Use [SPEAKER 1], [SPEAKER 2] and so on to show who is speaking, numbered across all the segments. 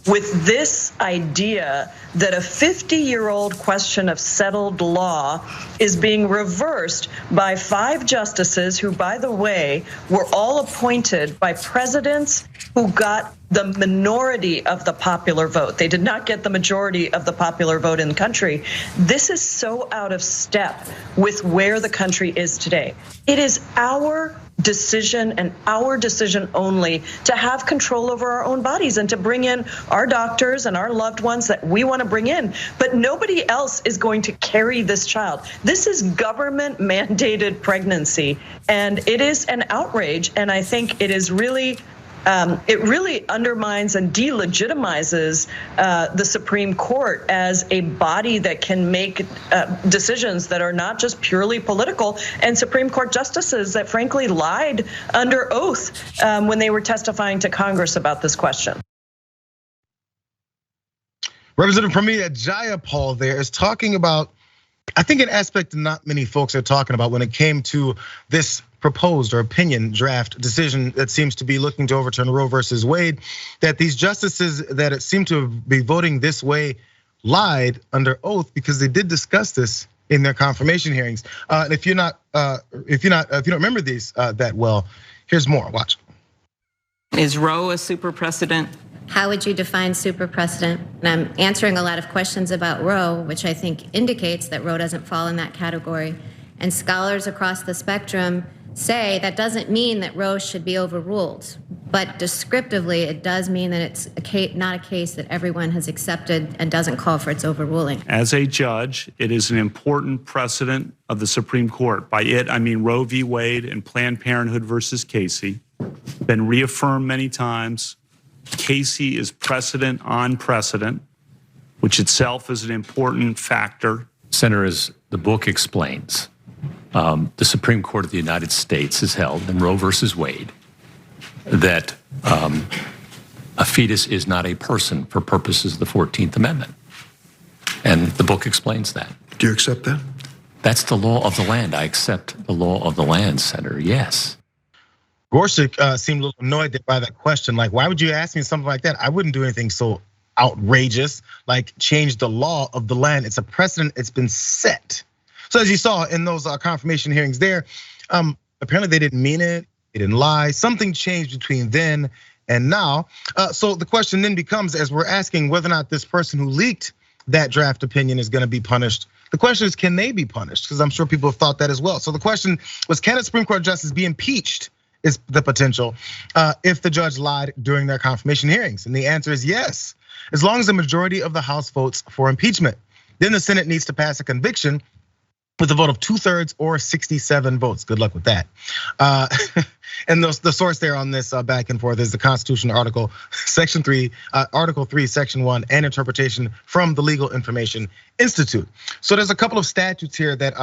[SPEAKER 1] with this idea that a 50-year-old question of settled law is being reversed by 5 justices who, by the way, were all appointed by presidents who got the minority of the popular vote. They did not get the majority of the popular vote in the country. This is so out of step with where the country is today. It is our decision and our decision only to have control over our own bodies and to bring in our doctors and our loved ones that we want to bring in. But nobody else is going to carry this child. This is government mandated pregnancy, and it is an outrage. And I think it is really it really undermines and delegitimizes the Supreme Court as a body that can make decisions that are not just purely political, and Supreme Court justices that frankly lied under oath when they were testifying to Congress about this question.
[SPEAKER 2] Representative Pramila Jayapal there is talking about, I think, an aspect not many folks are talking about when it came to this proposed or opinion draft decision that seems to be looking to overturn Roe versus Wade, that these justices that seem to be voting this way lied under oath because they did discuss this in their confirmation hearings. And if you don't remember these that well, here's more. Watch.
[SPEAKER 3] Is Roe a super precedent?
[SPEAKER 4] How would you define super precedent? And I'm answering a lot of questions about Roe, which I think indicates that Roe doesn't fall in that category. And scholars across the spectrum say that doesn't mean that Roe should be overruled, but descriptively it does mean that it's not a case that everyone has accepted and doesn't call for its overruling.
[SPEAKER 5] As a judge, it is an important precedent of the Supreme Court. By it, I mean Roe v. Wade and Planned Parenthood versus Casey, been reaffirmed many times. Casey is precedent on precedent, which itself is an important factor.
[SPEAKER 6] Senator, as the book explains, the Supreme Court of the United States has held in Roe versus Wade that a fetus is not a person for purposes of the 14th Amendment. And the book explains that.
[SPEAKER 7] Do you accept that?
[SPEAKER 6] That's the law of the land. I accept the law of the land, Senator, yes.
[SPEAKER 2] Gorsuch seemed a little annoyed by that question. Like, why would you ask me something like that? I wouldn't do anything so outrageous, like change the law of the land. It's a precedent, it's been set. So as you saw in those confirmation hearings there, apparently they didn't mean it, they didn't lie. Something changed between then and now. So the question then becomes, as we're asking whether or not this person who leaked that draft opinion is gonna be punished, the question is, can they be punished? Because I'm sure people have thought that as well. So the question was, can a Supreme Court justice be impeached? Is the potential if the judge lied during their confirmation hearings? And the answer is yes, as long as the majority of the House votes for impeachment. Then the Senate needs to pass a conviction with a vote of 2/3 or 67 votes. Good luck with that. And the source there on this back and forth is the Constitution article, Section 3, Article 3, Section 1, and interpretation from the Legal Information Institute. So there's a couple of statutes here that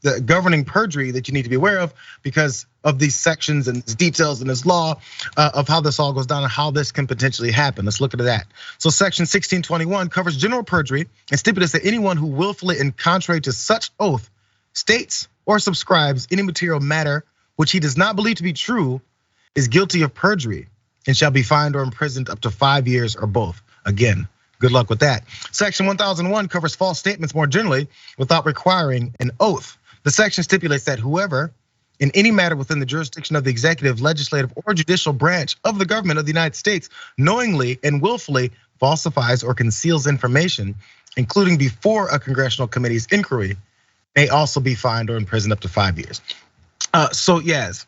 [SPEAKER 2] the governing perjury that you need to be aware of because of these sections and details in this law of how this all goes down and how this can potentially happen. Let's look at that. So section 1621 covers general perjury and stipulates that anyone who willfully and contrary to such oath states or subscribes any material matter which he does not believe to be true is guilty of perjury and shall be fined or imprisoned up to 5 years or both. Again, good luck with that. Section 1001 covers false statements more generally without requiring an oath. The section stipulates that whoever in any matter within the jurisdiction of the executive, legislative, or judicial branch of the government of the United States knowingly and willfully falsifies or conceals information, including before a congressional committee's inquiry, may also be fined or imprisoned up to 5 years. So yes,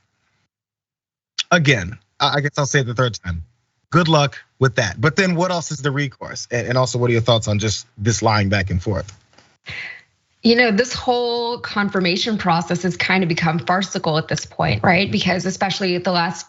[SPEAKER 2] again, I guess I'll say it the third time. Good luck with that. But then what else is the recourse? And also, what are your thoughts on just this lying back and forth?
[SPEAKER 8] You know, this whole confirmation process has kind of become farcical at this point, right? Because especially at the last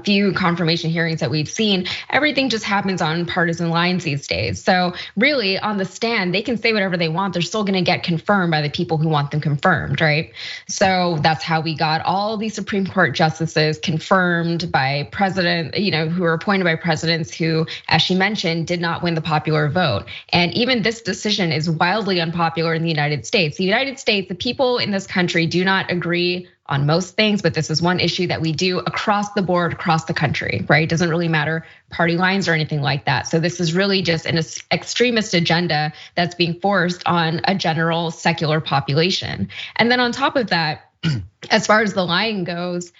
[SPEAKER 8] few confirmation hearings that we've seen, everything just happens on partisan lines these days. So really on the stand, they can say whatever they want. They're still gonna get confirmed by the people who want them confirmed, right? So that's how we got all these Supreme Court justices confirmed by president, who were appointed by presidents who, as she mentioned, did not win the popular vote. And even this decision is wildly unpopular in the United States. States. The United States, the people in this country do not agree on most things, but this is one issue that we do across the board, across the country, right? It doesn't really matter party lines or anything like that. So this is really just an extremist agenda that's being forced on a general secular population. And then on top of that, as far as the lying goes,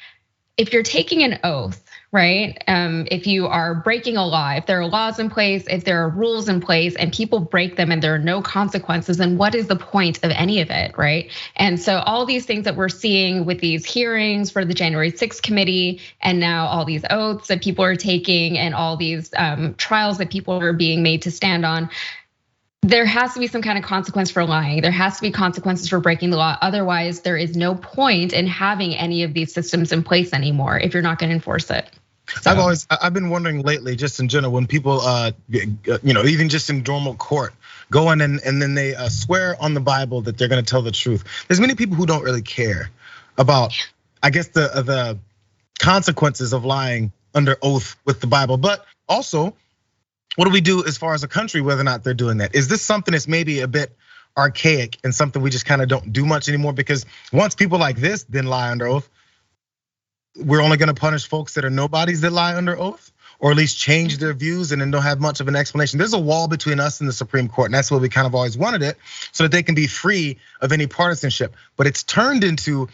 [SPEAKER 8] if you're taking an oath, right? If you are breaking a law, if there are laws in place, if there are rules in place and people break them and there are no consequences, then what is the point of any of it, right? And so all these things that we're seeing with these hearings for the January 6th committee, and now all these oaths that people are taking and all these trials that people are being made to stand on, there has to be some kind of consequence for lying. There has to be consequences for breaking the law. Otherwise, there is no point in having any of these systems in place anymore if you're not going to enforce it. So.
[SPEAKER 2] I've been wondering lately, just in general, when people, even just in normal court, go in and then they swear on the Bible that they're going to tell the truth. There's many people who don't really care about, I guess, the consequences of lying under oath with the Bible. But also, what do we do as far as a country, whether or not they're doing that? Is this something that's maybe a bit archaic and something we just kind of don't do much anymore? Because once people like this then lie under oath, we're only going to punish folks that are nobodies that lie under oath, or at least change their views and then don't have much of an explanation. There's a wall between us and the Supreme Court, and that's what we kind of always wanted it, so that they can be free of any partisanship. But it's turned into,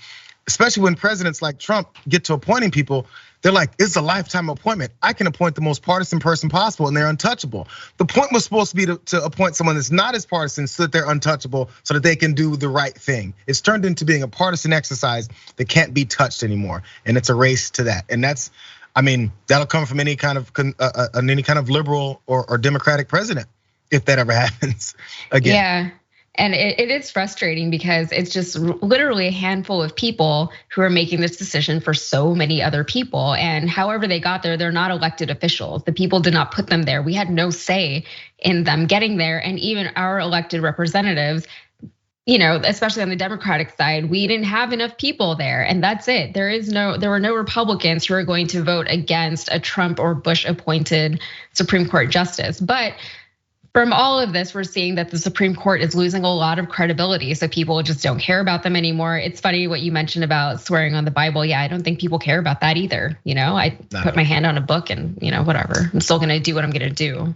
[SPEAKER 2] especially when presidents like Trump get to appointing people, they're like, it's a lifetime appointment. I can appoint the most partisan person possible and they're untouchable. The point was supposed to be to appoint someone that's not as partisan so that they're untouchable, so that they can do the right thing. It's turned into being a partisan exercise that can't be touched anymore. And it's a race to that. And that's, that'll come from any kind of liberal or Democratic president, if that ever happens again.
[SPEAKER 8] Yeah. And it is frustrating because it's just literally a handful of people who are making this decision for so many other people. And however they got there, they're not elected officials. The people did not put them there. We had no say in them getting there. And even our elected representatives, especially on the Democratic side, we didn't have enough people there. And that's it. There were no Republicans who are going to vote against a Trump or Bush appointed Supreme Court justice. But from all of this, we're seeing that the Supreme Court is losing a lot of credibility. So people just don't care about them anymore. It's funny what you mentioned about swearing on the Bible. Yeah, I don't think people care about that either. I put my hand on a book and whatever. I'm still gonna do what I'm gonna do.